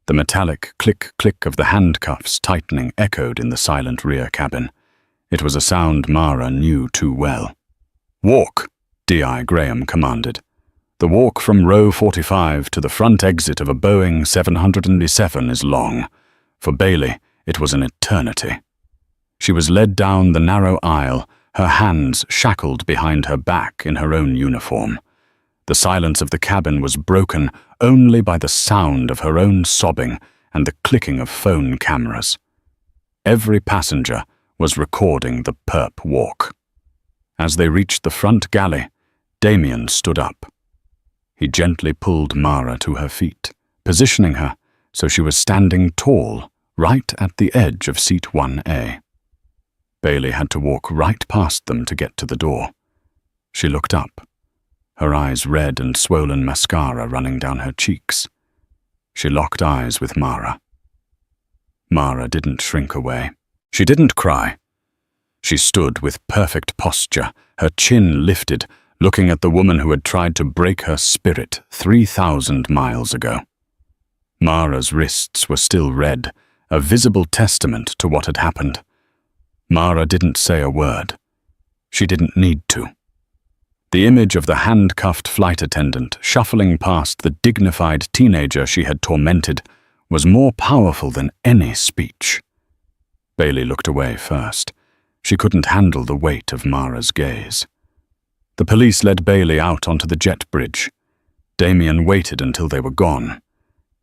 The metallic click-click of the handcuffs tightening echoed in the silent rear cabin. It was a sound Mara knew too well. "Walk," D.I. Graham commanded. "The walk from row 45 to the front exit of a Boeing 707 is long. For Bailey, it was an eternity." She was led down the narrow aisle, her hands shackled behind her back in her own uniform. The silence of the cabin was broken only by the sound of her own sobbing and the clicking of phone cameras. Every passenger was recording the perp walk. As they reached the front galley, Damien stood up. He gently pulled Mara to her feet, positioning her so she was standing tall, right at the edge of seat 1A. Bailey had to walk right past them to get to the door. She looked up, her eyes red and swollen mascara running down her cheeks. She locked eyes with Mara. Mara didn't shrink away. She didn't cry. She stood with perfect posture, her chin lifted, looking at the woman who had tried to break her spirit 3,000 miles ago. Mara's wrists were still red, a visible testament to what had happened. Mara didn't say a word. She didn't need to. The image of the handcuffed flight attendant shuffling past the dignified teenager she had tormented was more powerful than any speech. Bailey looked away first. She couldn't handle the weight of Mara's gaze. The police led Bailey out onto the jet bridge. Damien waited until they were gone.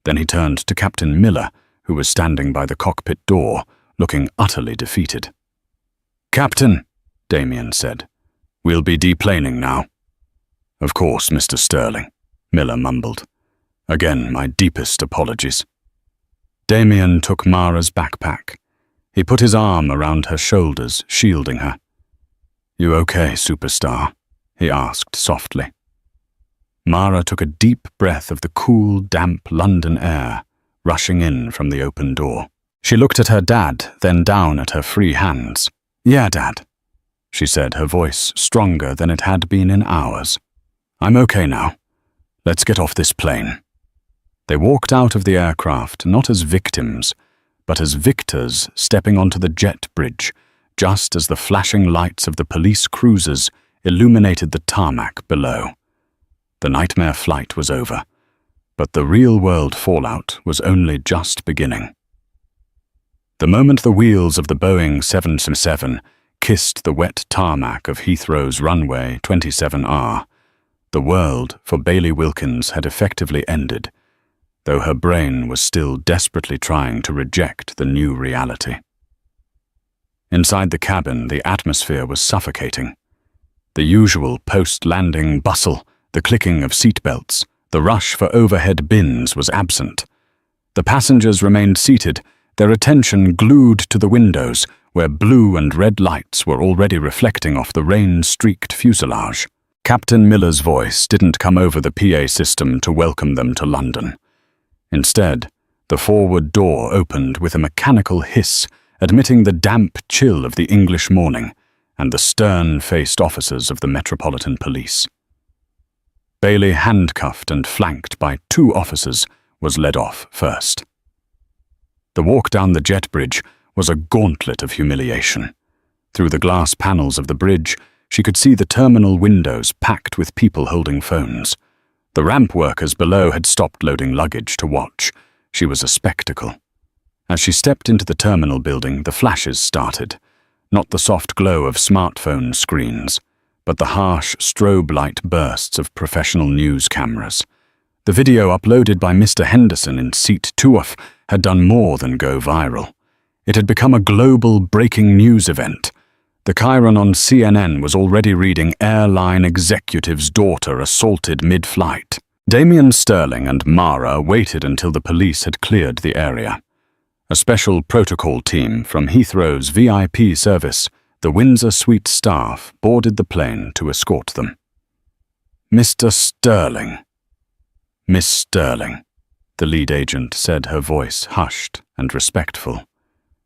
Then he turned to Captain Miller, who was standing by the cockpit door, looking utterly defeated. "Captain," Damien said, "we'll be deplaning now." "Of course, Mr. Sterling," Miller mumbled. "Again, my deepest apologies." Damien took Mara's backpack. He put his arm around her shoulders, shielding her. "You okay, superstar?" he asked softly. Mara took a deep breath of the cool, damp London air, rushing in from the open door. She looked at her dad, then down at her free hands. "Yeah, Dad," she said, her voice stronger than it had been in hours. "I'm okay now. Let's get off this plane." They walked out of the aircraft not as victims, but as victors stepping onto the jet bridge, just as the flashing lights of the police cruisers illuminated the tarmac below. The nightmare flight was over, but the real-world fallout was only just beginning. The moment the wheels of the Boeing 777 kissed the wet tarmac of Heathrow's runway 27R, the world for Bailey Wilkins had effectively ended, though her brain was still desperately trying to reject the new reality. Inside the cabin, the atmosphere was suffocating. The usual post-landing bustle, the clicking of seatbelts, the rush for overhead bins was absent. The passengers remained seated, their attention glued to the windows, where blue and red lights were already reflecting off the rain-streaked fuselage. Captain Miller's voice didn't come over the PA system to welcome them to London. Instead, the forward door opened with a mechanical hiss, admitting the damp chill of the English morning and the stern-faced officers of the Metropolitan Police. Bailey, handcuffed and flanked by 2 officers, was led off first. The walk down the jet bridge was a gauntlet of humiliation. Through the glass panels of the bridge, she could see the terminal windows packed with people holding phones. The ramp workers below had stopped loading luggage to watch. She was a spectacle. As she stepped into the terminal building, the flashes started. Not the soft glow of smartphone screens, but the harsh strobe light bursts of professional news cameras. The video uploaded by Mr. Henderson in seat 2F had done more than go viral. It had become a global breaking news event. The Chiron on CNN was already reading airline executive's daughter assaulted mid-flight. Damien Sterling and Mara waited until the police had cleared the area. A special protocol team from Heathrow's VIP service, the Windsor Suite staff, boarded the plane to escort them. Mr. Sterling. Miss Sterling, the lead agent said, her voice hushed and respectful.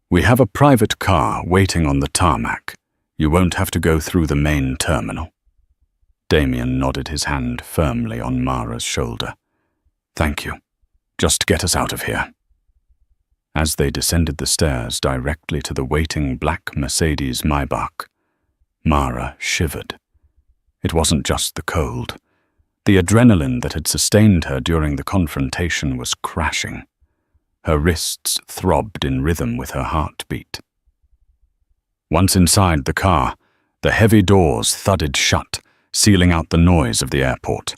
We have a private car waiting on the tarmac. You won't have to go through the main terminal. Damien nodded his hand firmly on Mara's shoulder. Thank you. Just get us out of here. As they descended the stairs directly to the waiting black Mercedes Maybach, Mara shivered. It wasn't just the cold. The adrenaline that had sustained her during the confrontation was crashing. Her wrists throbbed in rhythm with her heartbeat. Once inside the car, the heavy doors thudded shut, sealing out the noise of the airport.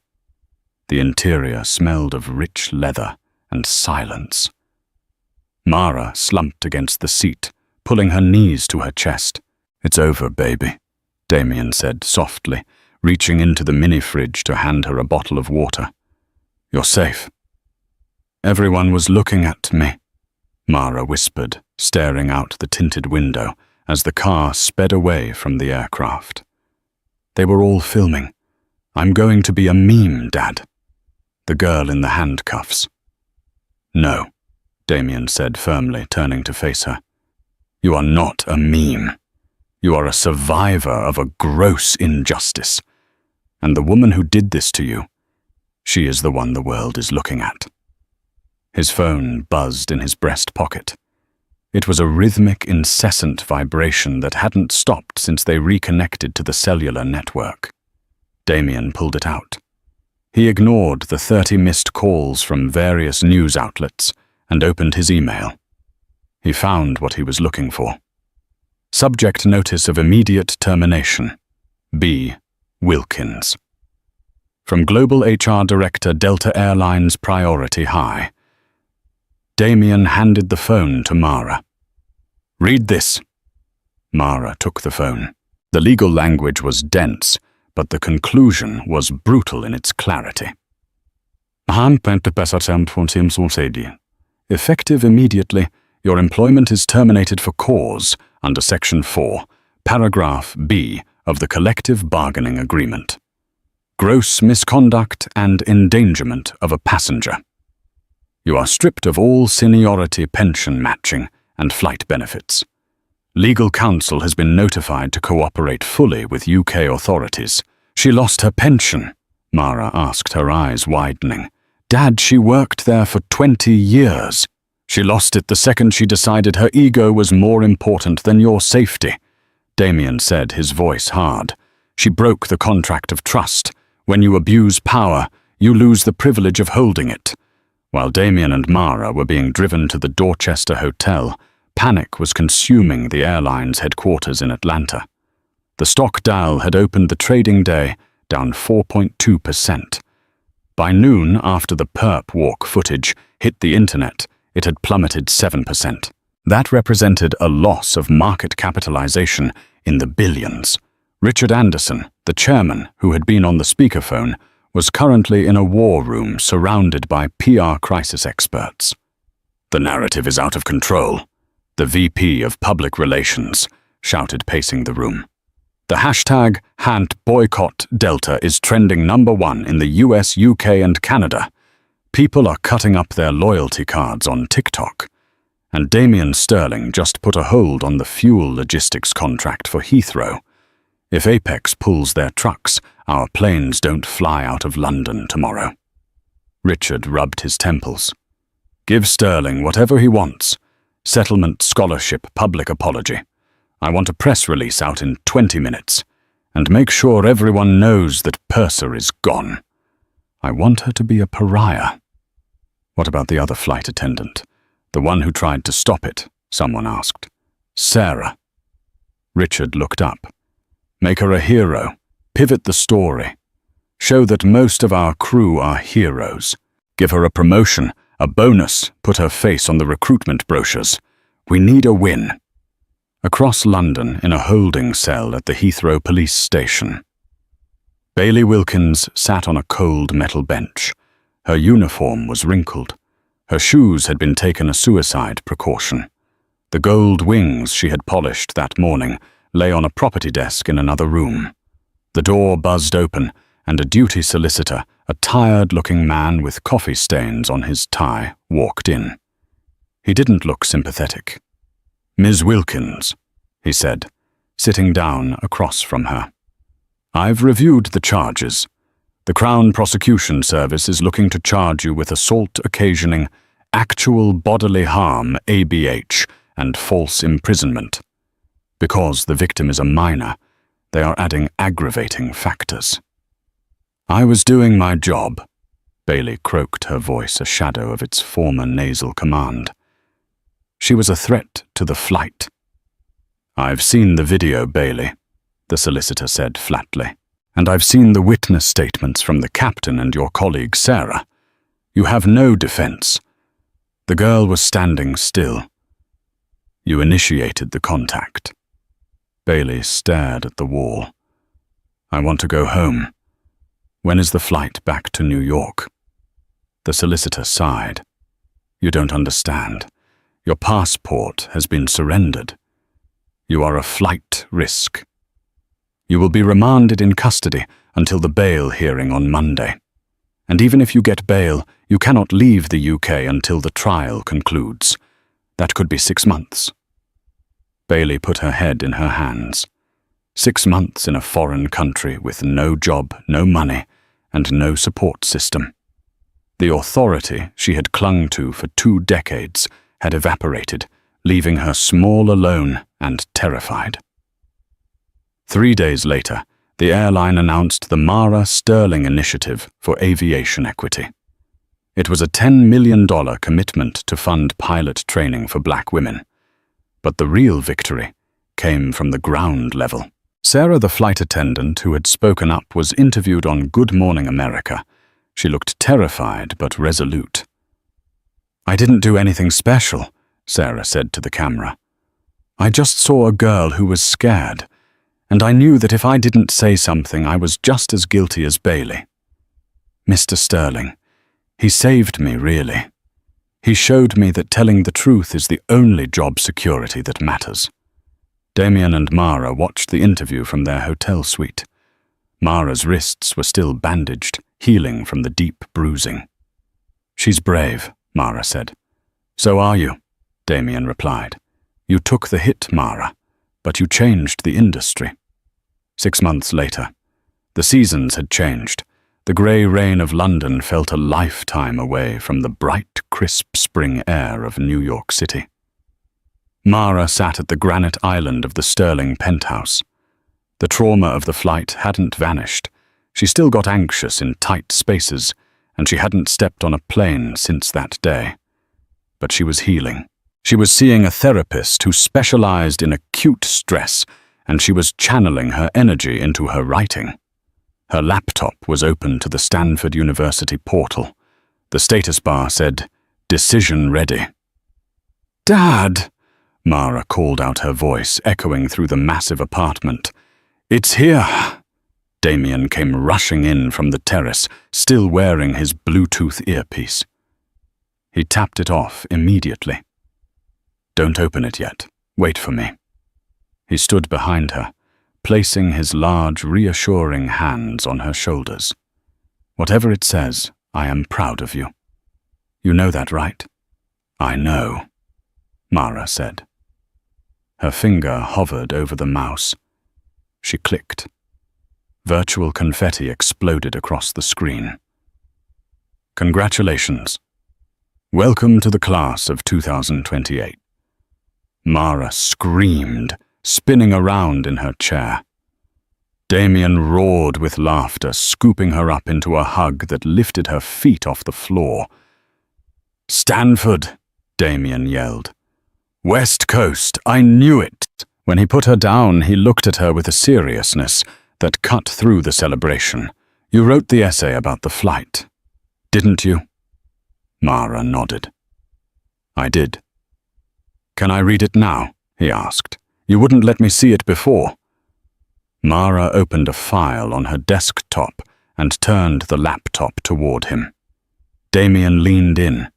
The interior smelled of rich leather and silence. Mara slumped against the seat, pulling her knees to her chest. It's over, baby, Damien said softly, reaching into the mini-fridge to hand her a bottle of water. You're safe. Everyone was looking at me, Mara whispered, staring out the tinted window as the car sped away from the aircraft. They were all filming. I'm going to be a meme, Dad. The girl in the handcuffs. No, Damien said firmly, turning to face her. You are not a meme. You are a survivor of a gross injustice. And the woman who did this to you, she is the one the world is looking at. His phone buzzed in his breast pocket. It was a rhythmic, incessant vibration that hadn't stopped since they reconnected to the cellular network. Damien pulled it out. He ignored the 30 missed calls from various news outlets and opened his email. He found what he was looking for. Subject notice of immediate termination. B. Wilkins. From Global HR Director, Delta Airlines Priority High. Damien handed the phone to Mara. Read this. Mara took the phone. The legal language was dense, but the conclusion was brutal in its clarity. Effective immediately, your employment is terminated for cause under Section 4, Paragraph B of the Collective Bargaining Agreement. Gross misconduct and endangerment of a passenger. You are stripped of all seniority pension matching and flight benefits. Legal counsel has been notified to cooperate fully with UK authorities. She lost her pension, Mara asked, her eyes widening. Dad, she worked there for 20 years. She lost it the second she decided her ego was more important than your safety, Damien said, his voice hard. She broke the contract of trust. When you abuse power, you lose the privilege of holding it. While Damien and Mara were being driven to the Dorchester Hotel, panic was consuming the airline's headquarters in Atlanta. The stock Dow had opened the trading day down 4.2%. By noon, after the perp walk footage hit the internet, it had plummeted 7%. That represented a loss of market capitalization in the billions. Richard Anderson, the chairman who had been on the speakerphone, was currently in a war room surrounded by PR crisis experts. "The narrative is out of control," the VP of Public Relations shouted, pacing the room. "The hashtag #BoycottDelta is trending #1 in the US, UK, and Canada. People are cutting up their loyalty cards on TikTok. And Damien Sterling just put a hold on the fuel logistics contract for Heathrow. If Apex pulls their trucks, our planes don't fly out of London tomorrow." Richard rubbed his temples. "Give Sterling whatever he wants. Settlement, scholarship, public apology. I want a press release out in 20 minutes. And make sure everyone knows that Purser is gone. I want her to be a pariah." "What about the other flight attendant? The one who tried to stop it?" someone asked. "Sarah." Richard looked up. "Make her a hero. Pivot the story. Show that most of our crew are heroes. Give her a promotion, a bonus, put her face on the recruitment brochures. We need a win." Across London, in a holding cell at the Heathrow police station, Bailey Wilkins sat on a cold metal bench. Her uniform was wrinkled. Her shoes had been taken a suicide precaution. The gold wings she had polished that morning lay on a property desk in another room. The door buzzed open, and a duty solicitor, a tired-looking man with coffee stains on his tie, walked in. He didn't look sympathetic. "Ms. Wilkins," he said, sitting down across from her. "I've reviewed the charges. The Crown Prosecution Service is looking to charge you with assault occasioning actual bodily harm, ABH, and false imprisonment. Because the victim is a minor, they are adding aggravating factors." "I was doing my job," Bailey croaked, her voice a shadow of its former nasal command. "She was a threat to the flight." "I've seen the video, Bailey," the solicitor said flatly. "And I've seen the witness statements from the captain and your colleague Sarah. You have no defense. The girl was standing still. You initiated the contact." Bailey stared at the wall. "I want to go home. When is the flight back to New York?" The solicitor sighed. "You don't understand. Your passport has been surrendered. You are a flight risk. You will be remanded in custody until the bail hearing on Monday. And even if you get bail, you cannot leave the UK until the trial concludes. That could be 6 months. Bailey put her head in her hands. 6 months in a foreign country with no job, no money, and no support system. The authority she had clung to for 2 decades had evaporated, leaving her small alone and terrified. 3 days later, the airline announced the Mara Sterling Initiative for Aviation Equity. It was a $10 million commitment to fund pilot training for black women. But the real victory came from the ground level. Sarah, the flight attendant who had spoken up, was interviewed on Good Morning America. She looked terrified but resolute. "I didn't do anything special," Sarah said to the camera. "I just saw a girl who was scared, and I knew that if I didn't say something, I was just as guilty as Bailey. Mr. Sterling, he saved me, really. He showed me that telling the truth is the only job security that matters." Damien and Mara watched the interview from their hotel suite. Mara's wrists were still bandaged, healing from the deep bruising. "She's brave," Mara said. "So are you," Damien replied. "You took the hit, Mara, but you changed the industry." 6 months later, the seasons had changed. The grey rain of London felt a lifetime away from the bright, crisp spring air of New York City. Mara sat at the granite island of the Sterling penthouse. The trauma of the flight hadn't vanished. She still got anxious in tight spaces, and she hadn't stepped on a plane since that day. But she was healing. She was seeing a therapist who specialized in acute stress, and she was channeling her energy into her writing. Her laptop was open to the Stanford University portal. The status bar said, "Decision ready." "Dad!" Mara called out, her voice echoing through the massive apartment. "It's here!" Damien came rushing in from the terrace, still wearing his Bluetooth earpiece. He tapped it off immediately. "Don't open it yet. Wait for me." He stood behind her, placing his large, reassuring hands on her shoulders. "Whatever it says, I am proud of you. You know that, right?" "I know," Mara said. Her finger hovered over the mouse. She clicked. Virtual confetti exploded across the screen. "Congratulations. Welcome to the class of 2028. Mara screamed, spinning around in her chair. Damien roared with laughter, scooping her up into a hug that lifted her feet off the floor. "Stanford!" Damien yelled. "West Coast, I knew it!" When he put her down, he looked at her with a seriousness that cut through the celebration. "You wrote the essay about the flight, didn't you?" Mara nodded. "I did." "Can I read it now?" he asked. "You wouldn't let me see it before." Mara opened a file on her desktop and turned the laptop toward him. Damien leaned in.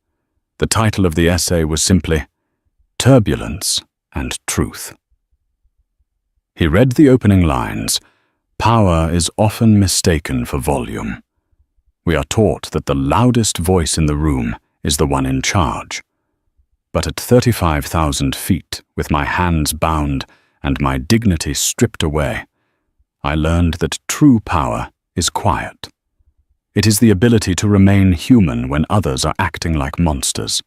The title of the essay was simply Turbulence and Truth. He read the opening lines. "Power is often mistaken for volume. We are taught that the loudest voice in the room is the one in charge. But at 35,000 feet, with my hands bound and my dignity stripped away, I learned that true power is quiet. It is the ability to remain human when others are acting like monsters.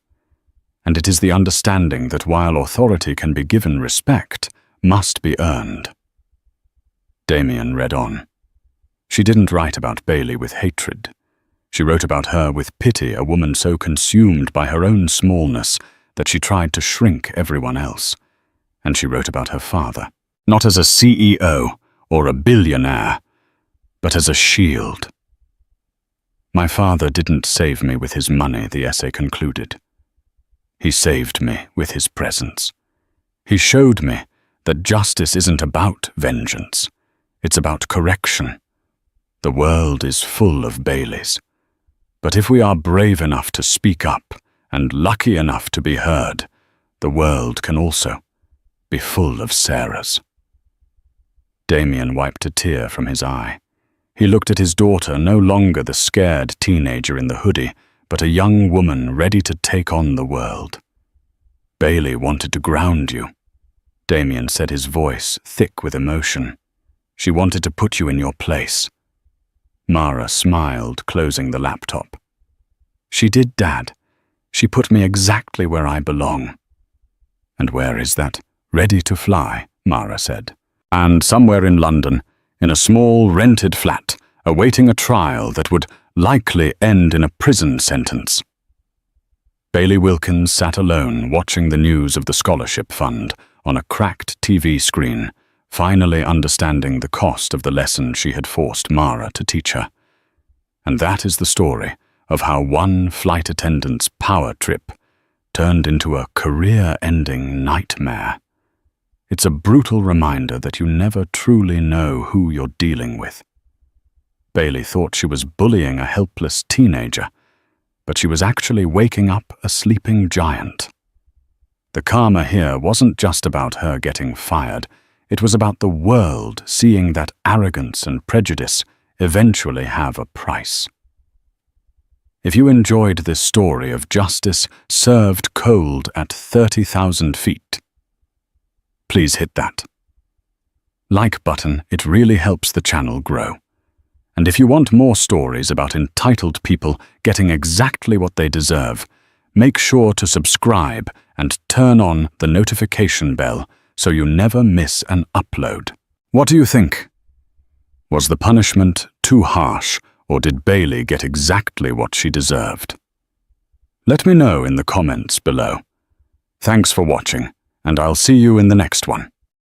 And it is the understanding that while authority can be given respect, must be earned." Damien read on. She didn't write about Bailey with hatred. She wrote about her with pity, a woman so consumed by her own smallness that she tried to shrink everyone else. And she wrote about her father, not as a CEO or a billionaire, but as a shield. "My father didn't save me with his money," the essay concluded. "He saved me with his presence. He showed me that justice isn't about vengeance. It's about correction. The world is full of Baileys. But if we are brave enough to speak up and lucky enough to be heard, the world can also be full of Sarahs." Damien wiped a tear from his eye. He looked at his daughter, no longer the scared teenager in the hoodie, but a young woman ready to take on the world. "Bailey wanted to ground you," Damien said, his voice thick with emotion. "She wanted to put you in your place." Mara smiled, closing the laptop. "She did, Dad. She put me exactly where I belong." "And where is that?" "Ready to fly," Mara said. "And somewhere in London, in a small rented flat, awaiting a trial that would likely end in a prison sentence." Bailey Wilkins sat alone, watching the news of the scholarship fund on a cracked TV screen, finally understanding the cost of the lesson she had forced Mara to teach her. And that is the story of how one flight attendant's power trip turned into a career-ending nightmare. It's a brutal reminder that you never truly know who you're dealing with. Bailey thought she was bullying a helpless teenager, but she was actually waking up a sleeping giant. The karma here wasn't just about her getting fired. It was about the world seeing that arrogance and prejudice eventually have a price. If you enjoyed this story of justice served cold at 30,000 feet, please hit that like button. It really helps the channel grow. And if you want more stories about entitled people getting exactly what they deserve, make sure to subscribe and turn on the notification bell so you never miss an upload. What do you think? Was the punishment too too harsh, or did Bailey get exactly what she deserved? Let me know in the comments below. Thanks for watching, and I'll see you in the next one.